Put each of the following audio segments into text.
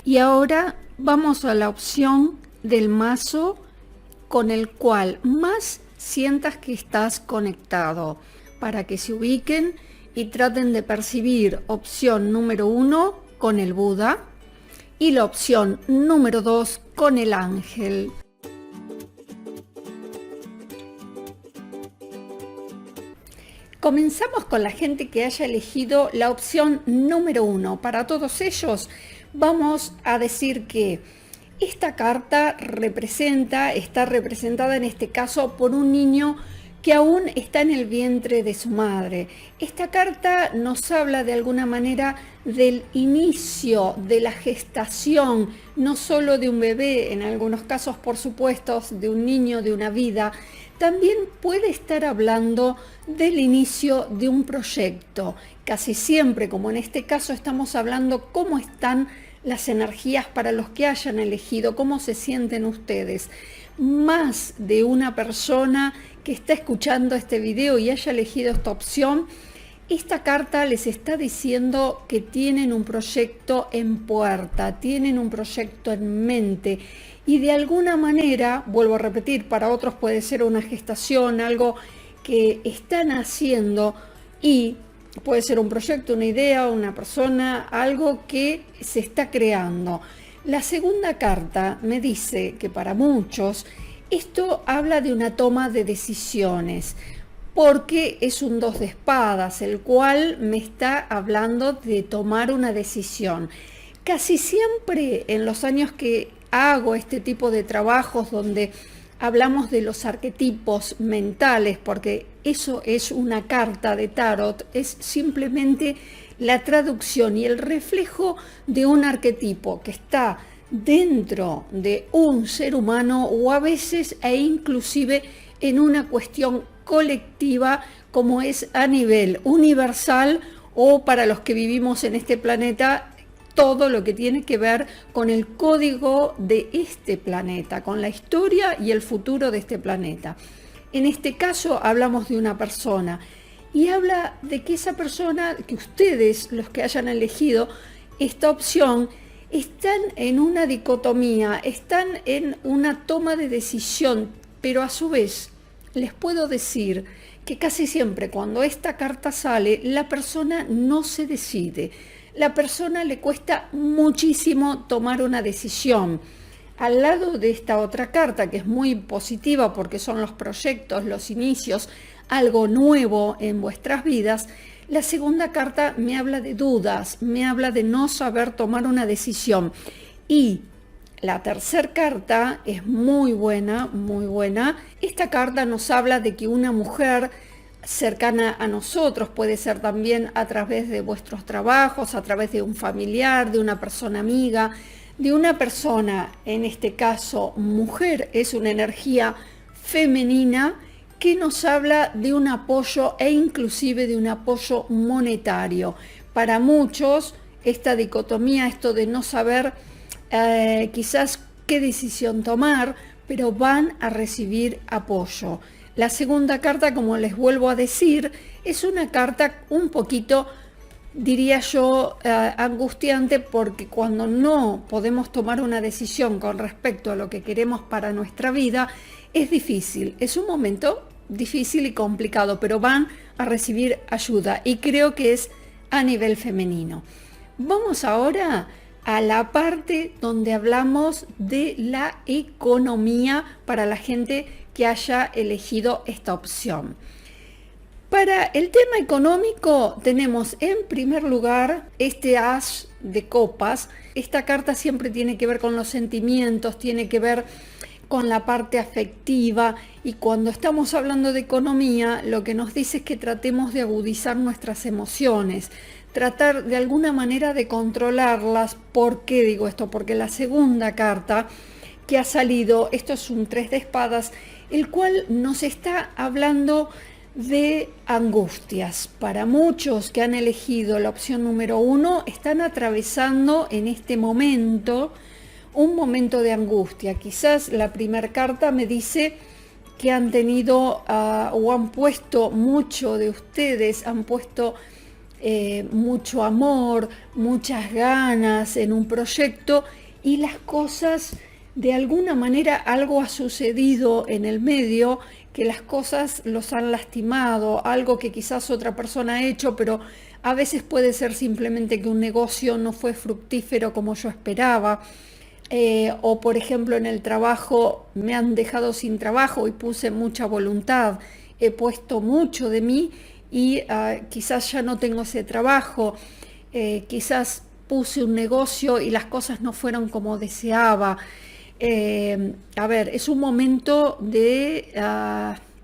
Y ahora vamos a la opción del mazo con el cual más sientas que estás conectado, para que se ubiquen y traten de percibir opción número 1 con el Buda y la opción número 2 con el ángel. Comenzamos con la gente que haya elegido la opción número 1. Para todos ellos vamos a decir que esta carta está representada en este caso por un niño que aún está en el vientre de su madre. Esta carta nos habla de alguna manera del inicio de la gestación, no solo de un bebé, en algunos casos por supuesto de un niño, de una vida. También puede estar hablando del inicio de un proyecto. Casi siempre, como en este caso, estamos hablando cómo están las energías para los que hayan elegido, cómo se sienten ustedes. Más de una persona que está escuchando este video y haya elegido esta opción, esta carta les está diciendo que tienen un proyecto en puerta, tienen un proyecto en mente y de alguna manera, vuelvo a repetir, para otros puede ser una gestación, algo que están haciendo y puede ser un proyecto, una idea, una persona, algo que se está creando. La segunda carta me dice que para muchos esto habla de una toma de decisiones, porque es un 2 de espadas, el cual me está hablando de tomar una decisión. Casi siempre en los años que hago este tipo de trabajos donde hablamos de los arquetipos mentales, porque eso es una carta de tarot, es simplemente la traducción y el reflejo de un arquetipo que está dentro de un ser humano o a veces e inclusive en una cuestión colectiva como es a nivel universal o para los que vivimos en este planeta, todo lo que tiene que ver con el código de este planeta, con la historia y el futuro de este planeta. En este caso hablamos de una persona y habla de que esa persona, que ustedes, los que hayan elegido esta opción, están en una dicotomía, están en una toma de decisión, pero a su vez les puedo decir que casi siempre cuando esta carta sale, la persona no se decide. La persona le cuesta muchísimo tomar una decisión. Al lado de esta otra carta, que es muy positiva porque son los proyectos, los inicios, algo nuevo en vuestras vidas, la segunda carta me habla de dudas, me habla de no saber tomar una decisión. Y la tercera carta es muy buena, muy buena. Esta carta nos habla de que una mujer cercana a nosotros, puede ser también a través de vuestros trabajos, a través de un familiar, de una persona amiga, de una persona, en este caso mujer, es una energía femenina que nos habla de un apoyo e inclusive de un apoyo monetario. Para muchos, esta dicotomía, esto de no saber quizás qué decisión tomar, pero van a recibir apoyo. La segunda carta, como les vuelvo a decir, es una carta un poquito, diría yo, angustiante, porque cuando no podemos tomar una decisión con respecto a lo que queremos para nuestra vida, es difícil. Es un momento difícil y complicado, pero van a recibir ayuda y creo que es a nivel femenino. Vamos ahora a la parte donde hablamos de la economía para la gente que haya elegido esta opción. Para el tema económico tenemos en primer lugar este as de copas. Esta carta siempre tiene que ver con los sentimientos, tiene que ver con la parte afectiva y cuando estamos hablando de economía lo que nos dice es que tratemos de agudizar nuestras emociones, tratar de alguna manera de controlarlas. ¿Por qué digo esto? Porque la segunda carta que ha salido, esto es un 3 de espadas, el cual nos está hablando de angustias. Para muchos que han elegido la opción número 1, están atravesando en este momento un momento de angustia. Quizás la primera carta me dice que han tenido o han puesto mucho de ustedes, han puesto mucho amor, muchas ganas en un proyecto y las cosas, de alguna manera algo ha sucedido en el medio, que las cosas los han lastimado, algo que quizás otra persona ha hecho, pero a veces puede ser simplemente que un negocio no fue fructífero como yo esperaba. O por ejemplo en el trabajo me han dejado sin trabajo y puse mucha voluntad, he puesto mucho de mí y quizás ya no tengo ese trabajo, quizás puse un negocio y las cosas no fueron como deseaba. A ver, es un momento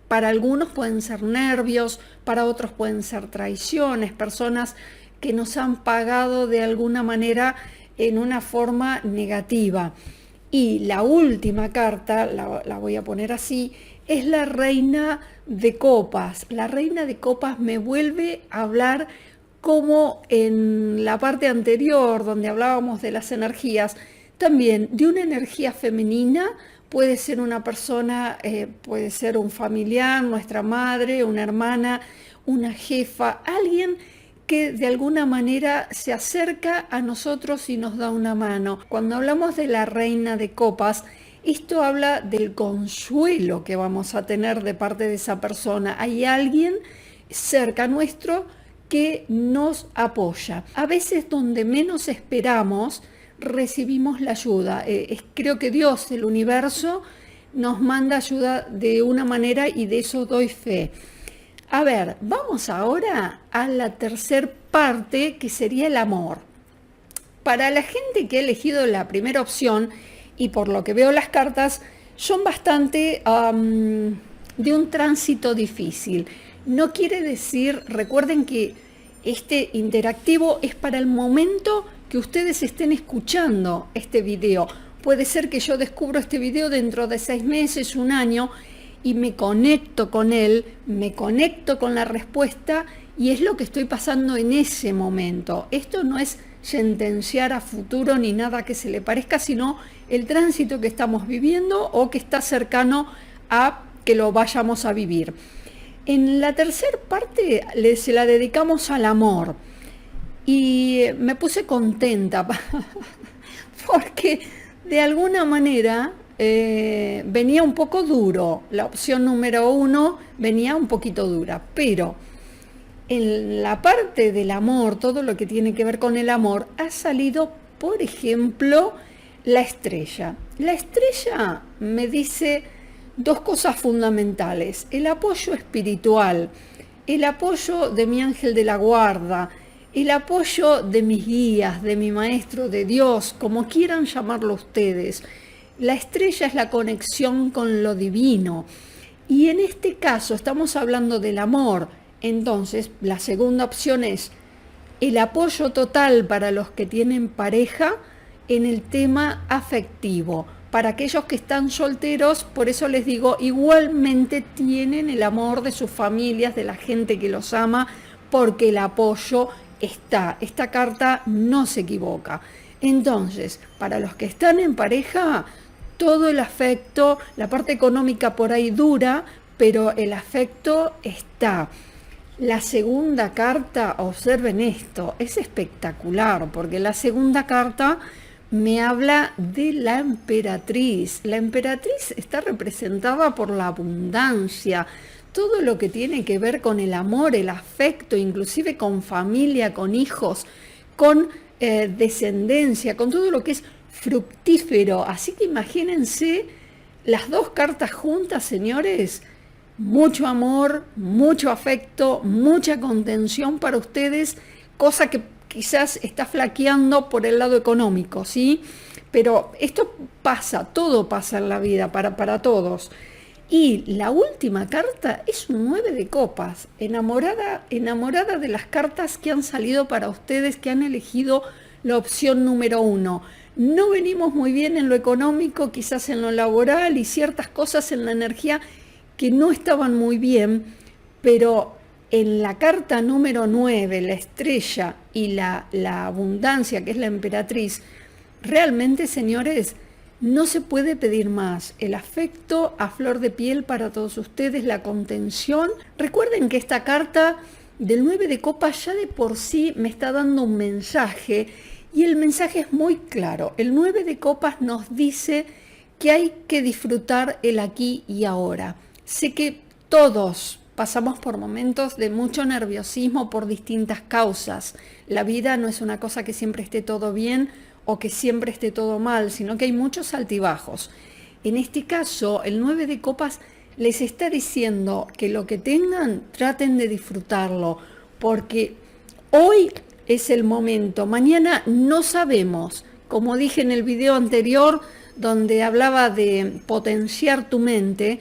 para algunos pueden ser nervios, para otros pueden ser traiciones, personas que nos han pagado de alguna manera en una forma negativa. Y la última carta, la voy a poner así, es la Reina de Copas. La Reina de Copas me vuelve a hablar como en la parte anterior, donde hablábamos de las energías, también de una energía femenina. Puede ser una persona, puede ser un familiar, nuestra madre, una hermana, una jefa, alguien que de alguna manera se acerca a nosotros y nos da una mano. Cuando hablamos de la Reina de Copas, esto habla del consuelo que vamos a tener de parte de esa persona. Hay alguien cerca nuestro que nos apoya. A veces donde menos esperamos, recibimos la ayuda. Creo que Dios, el universo, nos manda ayuda de una manera y de eso doy fe. A ver, vamos ahora a la tercer parte, que sería el amor. Para la gente que ha elegido la primera opción, y por lo que veo las cartas, son bastante de un tránsito difícil. No quiere decir, recuerden que este interactivo es para el momento que ustedes estén escuchando este video. Puede ser que yo descubro este video dentro de 6 meses, un año, y me conecto con él, me conecto con la respuesta y es lo que estoy pasando en ese momento. Esto no es sentenciar a futuro ni nada que se le parezca, sino el tránsito que estamos viviendo o que está cercano a que lo vayamos a vivir. En la tercera parte se la dedicamos al amor y me puse contenta porque de alguna manera venía un poco duro. La opción número 1 venía un poquito dura, pero en la parte del amor, todo lo que tiene que ver con el amor, ha salido, por ejemplo, la estrella. La estrella me dice dos cosas fundamentales: el apoyo espiritual, el apoyo de mi ángel de la guarda, el apoyo de mis guías, de mi maestro, de Dios, como quieran llamarlo ustedes. La estrella es la conexión con lo divino. Y en este caso estamos hablando del amor. Entonces, la segunda opción es el apoyo total para los que tienen pareja en el tema afectivo. Para aquellos que están solteros, por eso les digo, igualmente tienen el amor de sus familias, de la gente que los ama, porque el apoyo está. Esta carta no se equivoca. Entonces, para los que están en pareja, todo el afecto, la parte económica por ahí dura, pero el afecto está. La segunda carta, observen esto, es espectacular, porque la segunda carta me habla de la emperatriz. La emperatriz está representada por la abundancia, todo lo que tiene que ver con el amor, el afecto, inclusive con familia, con hijos, con descendencia, con todo lo que es fructífero. Así que imagínense las dos cartas juntas, señores. Mucho amor, mucho afecto, mucha contención para ustedes, cosa que quizás está flaqueando por el lado económico, ¿sí? Pero esto pasa, todo pasa en la vida para todos. Y la última carta es un 9 de copas, enamorada de las cartas que han salido para ustedes, que han elegido la opción número 1. No venimos muy bien en lo económico, quizás en lo laboral y ciertas cosas en la energía que no estaban muy bien, pero en la carta número 9, la estrella y la abundancia, que es la emperatriz, realmente, señores, no se puede pedir más. El afecto a flor de piel para todos ustedes, la contención. Recuerden que esta carta del 9 de copas ya de por sí me está dando un mensaje, y el mensaje es muy claro. El 9 de copas nos dice que hay que disfrutar el aquí y ahora. Sé que todos pasamos por momentos de mucho nerviosismo por distintas causas. La vida no es una cosa que siempre esté todo bien o que siempre esté todo mal, sino que hay muchos altibajos. En este caso, el 9 de copas les está diciendo que lo que tengan, traten de disfrutarlo, porque hoy es el momento, mañana no sabemos. Como dije en el video anterior, donde hablaba de potenciar tu mente,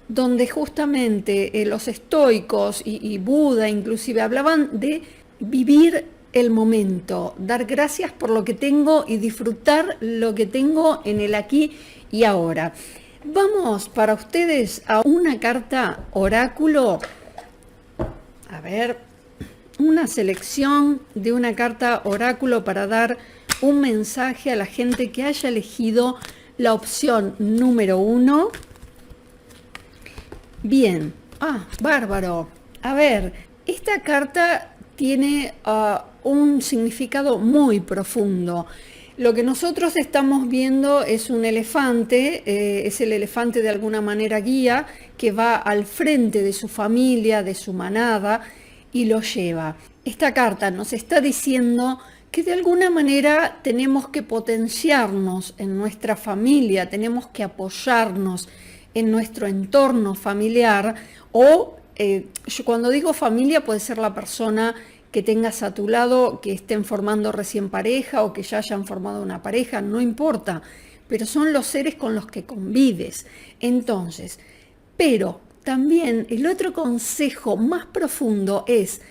donde justamente los estoicos y Buda inclusive hablaban de vivir el momento, dar gracias por lo que tengo y disfrutar lo que tengo en el aquí y ahora. Vamos para ustedes a una carta oráculo. A ver, una selección de una carta oráculo para dar un mensaje a la gente que haya elegido la opción número 1. Bien, bárbaro. A ver, esta carta tiene un significado muy profundo. Lo que nosotros estamos viendo es un elefante, es el elefante de alguna manera guía, que va al frente de su familia, de su manada, y lo lleva. Esta carta nos está diciendo que de alguna manera tenemos que potenciarnos en nuestra familia, tenemos que apoyarnos en nuestro entorno familiar, o yo cuando digo familia puede ser la persona que tengas a tu lado, que estén formando recién pareja o que ya hayan formado una pareja, no importa, pero son los seres con los que convives. Entonces, pero también el otro consejo más profundo es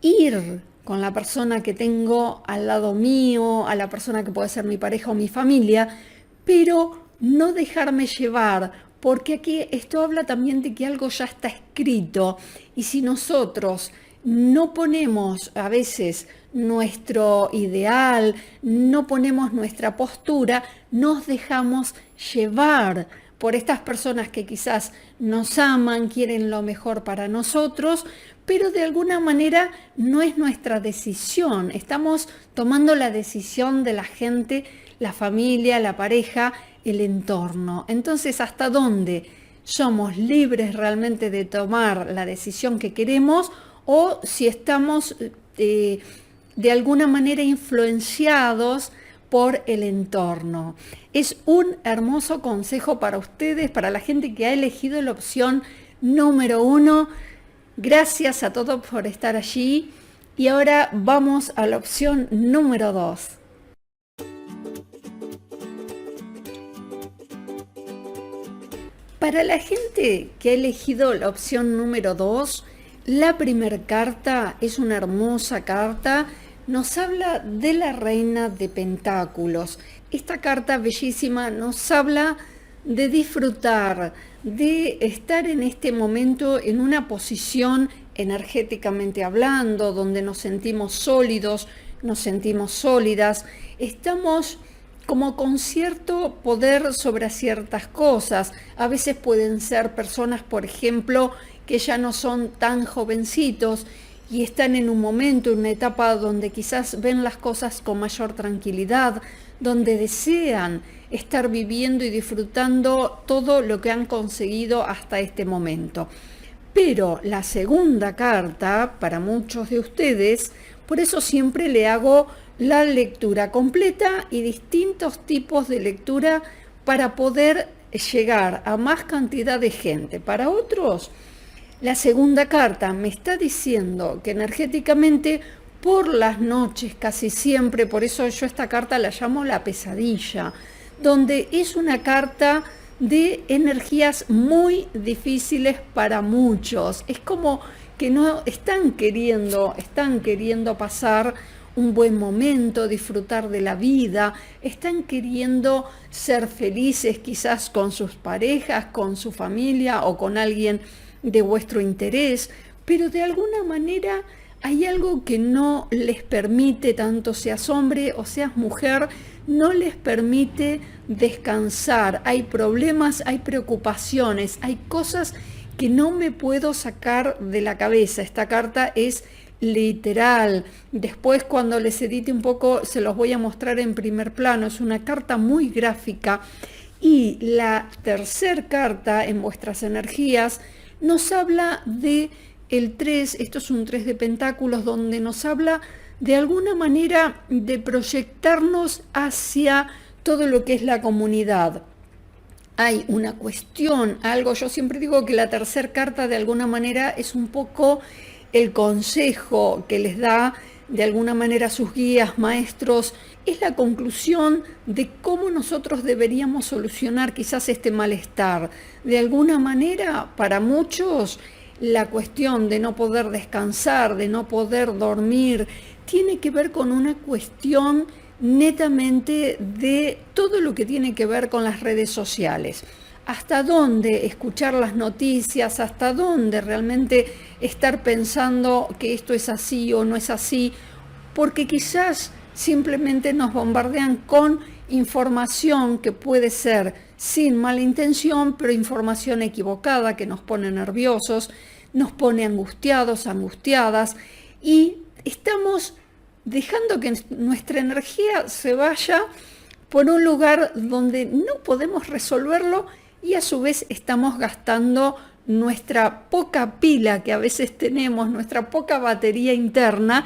ir con la persona que tengo al lado mío, a la persona que puede ser mi pareja o mi familia, pero no dejarme llevar, porque aquí esto habla también de que algo ya está escrito, y si nosotros no ponemos a veces nuestro ideal, no ponemos nuestra postura, nos dejamos llevar por estas personas que quizás nos aman, quieren lo mejor para nosotros, pero de alguna manera no es nuestra decisión. Estamos tomando la decisión de la gente, la familia, la pareja, el entorno. Entonces, ¿hasta dónde somos libres realmente de tomar la decisión que queremos, o si estamos de alguna manera influenciados por el entorno? Es un hermoso consejo para ustedes, para la gente que ha elegido la opción número 1. Gracias a todos por estar allí. Y ahora vamos a la opción número 2. Para la gente que ha elegido la opción número 2, la primera carta es una hermosa carta. Nos habla de la reina de pentáculos. Esta carta bellísima nos habla de disfrutar, de estar en este momento en una posición energéticamente hablando, donde nos sentimos sólidos, nos sentimos sólidas, estamos como con cierto poder sobre ciertas cosas. A veces pueden ser personas, por ejemplo, que ya no son tan jovencitos y están en un momento, en una etapa donde quizás ven las cosas con mayor tranquilidad, donde desean estar viviendo y disfrutando todo lo que han conseguido hasta este momento. Pero la segunda carta, para muchos de ustedes, por eso siempre le hago la lectura completa y distintos tipos de lectura para poder llegar a más cantidad de gente. Para otros, la segunda carta me está diciendo que energéticamente por las noches casi siempre, por eso yo esta carta la llamo la pesadilla, donde es una carta de energías muy difíciles para muchos. Es como que no están queriendo pasar un buen momento, disfrutar de la vida, están queriendo ser felices quizás con sus parejas, con su familia o con alguien de vuestro interés, pero de alguna manera hay algo que no les permite, tanto seas hombre o seas mujer, no les permite descansar. Hay problemas, hay preocupaciones, hay cosas que no me puedo sacar de la cabeza. Esta carta es literal. Después, cuando les edite un poco, se los voy a mostrar en primer plano. Es una carta muy gráfica. Y la tercera carta en vuestras energías nos habla de el 3, esto es un 3 de pentáculos, donde nos habla de alguna manera de proyectarnos hacia todo lo que es la comunidad. Hay una cuestión, algo, yo siempre digo que la tercera carta de alguna manera es un poco el consejo que les da de alguna manera sus guías, maestros, es la conclusión de cómo nosotros deberíamos solucionar quizás este malestar. De alguna manera, para muchos, la cuestión de no poder descansar, de no poder dormir, tiene que ver con una cuestión netamente de todo lo que tiene que ver con las redes sociales. Hasta dónde escuchar las noticias, hasta dónde realmente estar pensando que esto es así o no es así, porque quizás simplemente nos bombardean con información que puede ser sin mala intención, pero información equivocada que nos pone nerviosos, nos pone angustiados, angustiadas, y estamos dejando que nuestra energía se vaya por un lugar donde no podemos resolverlo y a su vez estamos gastando nuestra poca pila que a veces tenemos, nuestra poca batería interna,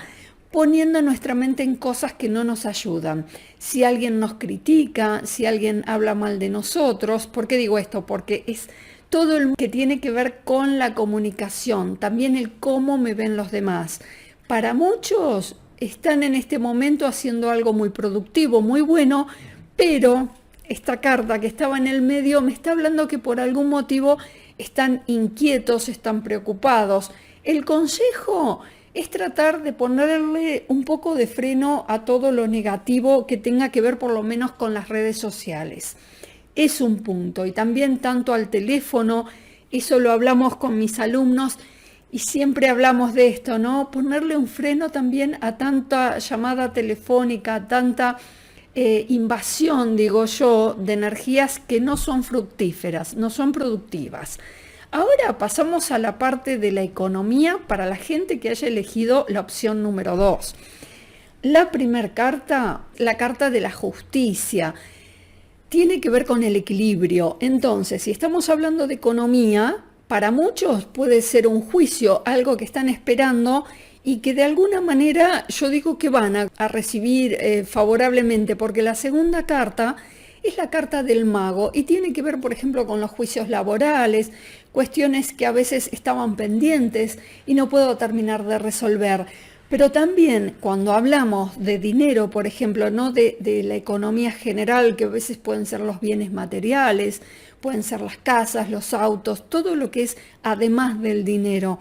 poniendo nuestra mente en cosas que no nos ayudan. Si alguien nos critica, si alguien habla mal de nosotros, ¿por qué digo esto? Porque es todo lo que tiene que ver con la comunicación, también el cómo me ven los demás. Para muchos están en este momento haciendo algo muy productivo, muy bueno, pero esta carta que estaba en el medio me está hablando que por algún motivo están inquietos, están preocupados. El consejo es tratar de ponerle un poco de freno a todo lo negativo que tenga que ver por lo menos con las redes sociales. Es un punto. Y también tanto al teléfono, eso lo hablamos con mis alumnos y siempre hablamos de esto, ¿no? Ponerle un freno también a tanta llamada telefónica, a tanta invasión, digo yo, de energías que no son fructíferas, no son productivas. Ahora pasamos a la parte de la economía para la gente que haya elegido la opción número 2. La primera carta, la carta de la justicia, tiene que ver con el equilibrio. Entonces, si estamos hablando de economía, para muchos puede ser un juicio, algo que están esperando y que de alguna manera yo digo que van a recibir favorablemente, porque la segunda carta es la carta del mago y tiene que ver, por ejemplo, con los juicios laborales, cuestiones que a veces estaban pendientes y no puedo terminar de resolver. Pero también cuando hablamos de dinero, por ejemplo, no de la economía general, que a veces pueden ser los bienes materiales, pueden ser las casas, los autos, todo lo que es además del dinero.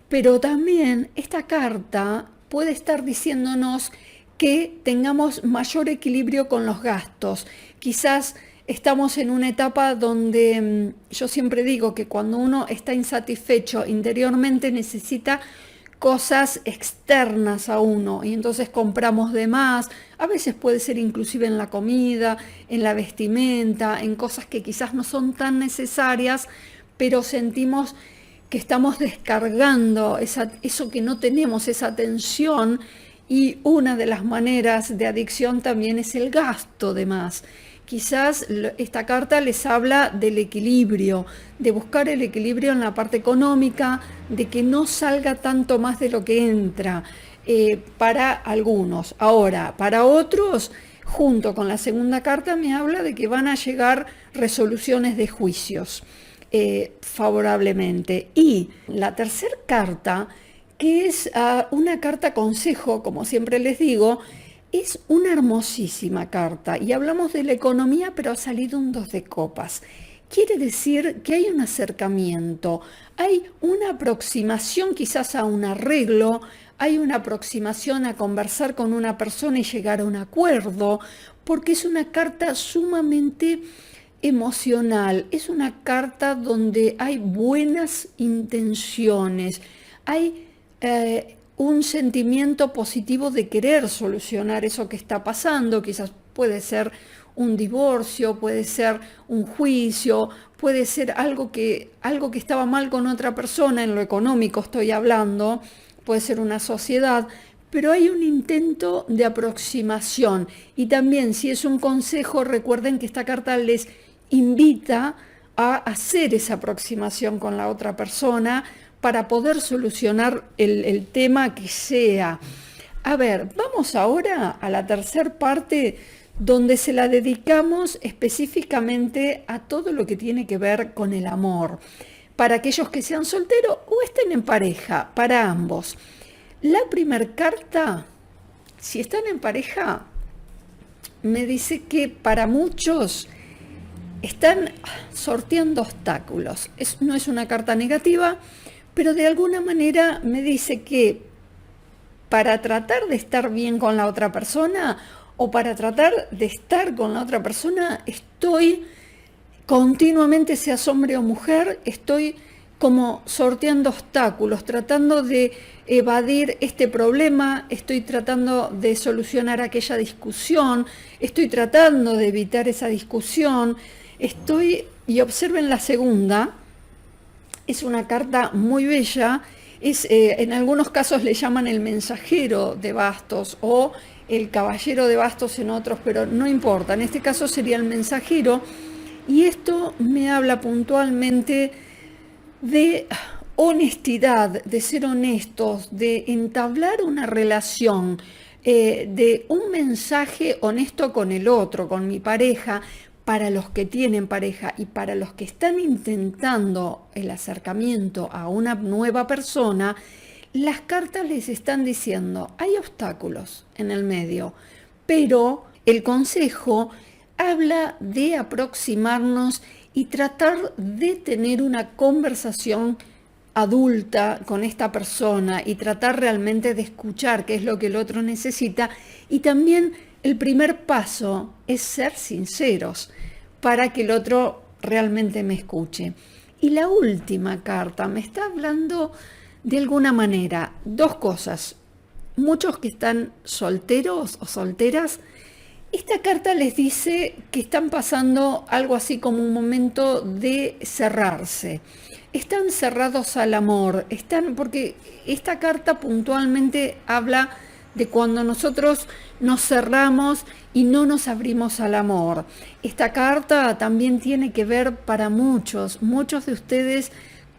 Pero también esta carta puede estar diciéndonos que tengamos mayor equilibrio con los gastos. Quizás estamos en una etapa donde yo siempre digo que cuando uno está insatisfecho interiormente necesita cosas externas a uno y entonces compramos de más. A veces puede ser inclusive en la comida, en la vestimenta, en cosas que quizás no son tan necesarias, pero sentimos que estamos descargando eso que no tenemos, esa tensión. Y una de las maneras de adicción también es el gasto de más. Quizás esta carta les habla del equilibrio, de buscar el equilibrio en la parte económica, de que no salga tanto más de lo que entra para algunos. Ahora, para otros, junto con la segunda carta, me habla de que van a llegar resoluciones de juicios favorablemente. Y la tercera carta, que es una carta consejo, como siempre les digo, es una hermosísima carta. Y hablamos de la economía, pero ha salido un 2 de copas. Quiere decir que hay un acercamiento, hay una aproximación quizás a un arreglo, hay una aproximación a conversar con una persona y llegar a un acuerdo, porque es una carta sumamente emocional, es una carta donde hay buenas intenciones, hay un sentimiento positivo de querer solucionar eso que está pasando. Quizás puede ser un divorcio, puede ser un juicio, puede ser algo que estaba mal con otra persona, en lo económico estoy hablando, puede ser una sociedad, pero hay un intento de aproximación. Y también, si es un consejo, recuerden que esta carta les invita a hacer esa aproximación con la otra persona para poder solucionar el tema que sea. A ver, vamos ahora a la tercera parte, donde se la dedicamos específicamente a todo lo que tiene que ver con el amor, para aquellos que sean solteros o estén en pareja, para ambos. La primera carta, si están en pareja, me dice que para muchos están sorteando obstáculos. No es una carta negativa, pero de alguna manera me dice que para tratar de estar bien con la otra persona o para tratar de estar con la otra persona, estoy continuamente, seas hombre o mujer, estoy como sorteando obstáculos, tratando de evadir este problema, estoy tratando de solucionar aquella discusión, estoy tratando de evitar esa discusión, y observen la segunda, es una carta muy bella, en algunos casos le llaman el mensajero de bastos o el caballero de bastos en otros, pero no importa, en este caso sería el mensajero, y esto me habla puntualmente de honestidad, de ser honestos, de entablar una relación, de un mensaje honesto con el otro, con mi pareja, para los que tienen pareja y para los que están intentando el acercamiento a una nueva persona. Las cartas les están diciendo, hay obstáculos en el medio, pero el consejo habla de aproximarnos y tratar de tener una conversación adulta con esta persona y tratar realmente de escuchar qué es lo que el otro necesita. Y también el primer paso es ser sinceros para que el otro realmente me escuche. Y la última carta me está hablando de alguna manera dos cosas. Muchos que están solteros o solteras, esta carta les dice que están pasando algo así como un momento de cerrarse. Están cerrados al amor, porque esta carta puntualmente habla de cuando nosotros nos cerramos y no nos abrimos al amor. Esta carta también tiene que ver para muchos de ustedes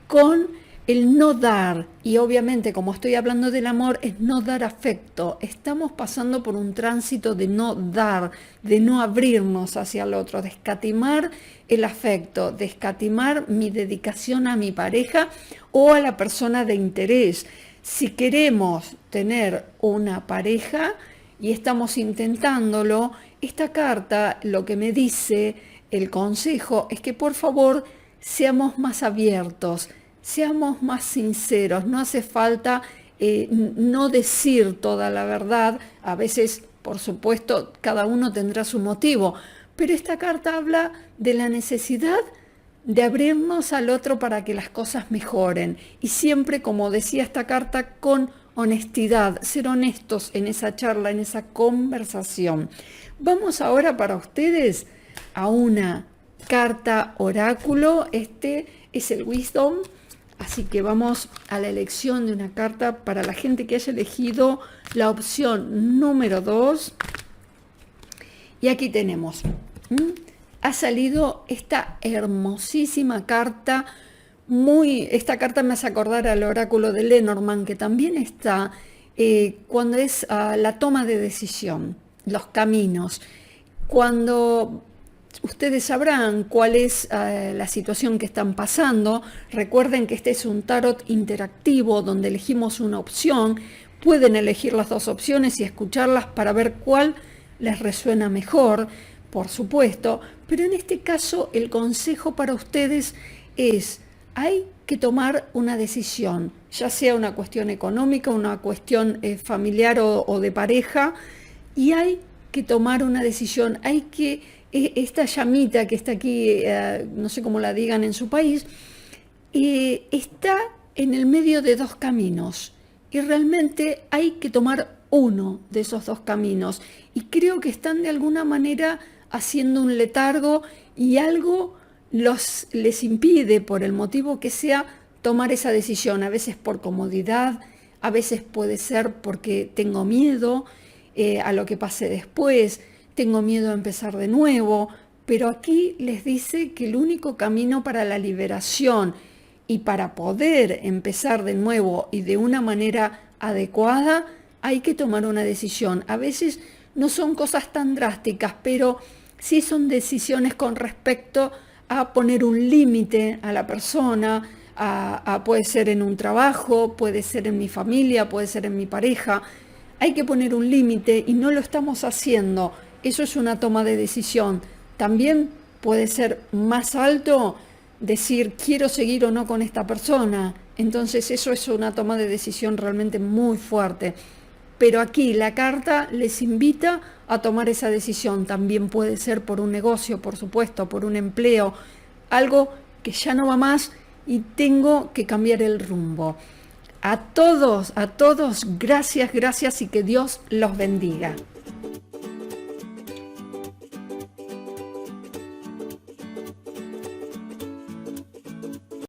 con el no dar, y obviamente como estoy hablando del amor, es no dar afecto. Estamos pasando por un tránsito de no dar, de no abrirnos hacia el otro, de escatimar el afecto, de escatimar mi dedicación a mi pareja o a la persona de interés. Si queremos tener una pareja y estamos intentándolo, esta carta lo que me dice, el consejo, es que por favor seamos más abiertos, seamos más sinceros. No hace falta no decir toda la verdad. A veces, por supuesto, cada uno tendrá su motivo, pero esta carta habla de la necesidad de abrirnos al otro para que las cosas mejoren. Y siempre, como decía esta carta, con honestidad, ser honestos en esa charla, en esa conversación. Vamos ahora para ustedes a una carta oráculo. Este es el Wisdom. Así que vamos a la elección de una carta para la gente que haya elegido la opción número 2. Y aquí tenemos, ha salido esta hermosísima carta. Esta carta me hace acordar al oráculo de Lenormand, que también está cuando es la toma de decisión, los caminos. Cuando ustedes sabrán cuál es la situación que están pasando. Recuerden que este es un tarot interactivo donde elegimos una opción. Pueden elegir las dos opciones y escucharlas para ver cuál les resuena mejor, por supuesto. Pero en este caso el consejo para ustedes es: hay que tomar una decisión, ya sea una cuestión económica, una cuestión familiar o de pareja, y hay que tomar una decisión. Hay que esta llamita que está aquí, no sé cómo la digan en su país, está en el medio de dos caminos y realmente hay que tomar uno de esos dos caminos. Y creo que están de alguna manera haciendo un letargo y algo les impide, por el motivo que sea, tomar esa decisión. A veces por comodidad, a veces puede ser porque tengo miedo a lo que pase después, tengo miedo a empezar de nuevo, pero aquí les dice que el único camino para la liberación y para poder empezar de nuevo y de una manera adecuada, hay que tomar una decisión. A veces no son cosas tan drásticas, pero sí son decisiones con respecto a poner un límite a la persona, puede ser en un trabajo, puede ser en mi familia, puede ser en mi pareja. Hay que poner un límite y no lo estamos haciendo. Eso es una toma de decisión. También puede ser más alto decir quiero seguir o no con esta persona. Entonces eso es una toma de decisión realmente muy fuerte. Pero aquí la carta les invita a tomar esa decisión. También puede ser por un negocio, por supuesto, por un empleo, algo que ya no va más y tengo que cambiar el rumbo. A todos, gracias y que Dios los bendiga.